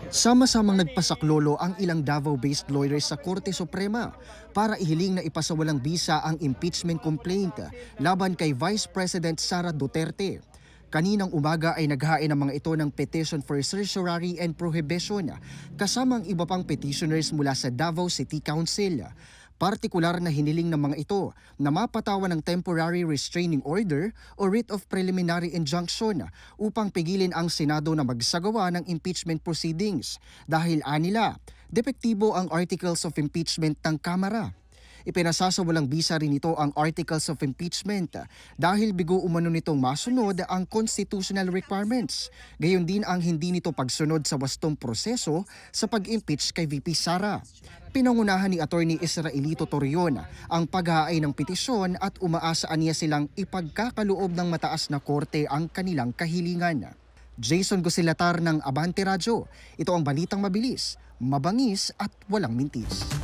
Sama-samang nagpasaklolo ang ilang Davao-based lawyers sa Korte Suprema para ihiling na ipasawalang bisa ang impeachment complaint laban kay Vice President Sara Duterte. Kaninang umaga ay naghain ang mga ito ng petition for certiorari and prohibition kasama ang iba pang petitioners mula sa Davao City Council. Partikular na hiniling ng mga ito na mapatawan ng temporary restraining order o writ of preliminary injunction upang pigilin ang Senado na magsagawa ng impeachment proceedings dahil anila, depektibo ang articles of impeachment ng Kamara. Ipinasasawalang bisa rin ito ang articles of impeachment dahil bigo umano nitong masunod ang constitutional requirements. Gayon din ang hindi nito pagsunod sa wastong proseso sa pag-impeach kay VP Sara. Pinangunahan ni Attorney Israelito Torion ang paghahain ng petisyon at umaasaan niya silang ipagkakaloob ng mataas na korte ang kanilang kahilingan. Jason Gusilatar ng Abante Radyo. Ito ang balitang mabilis, mabangis at walang mintis.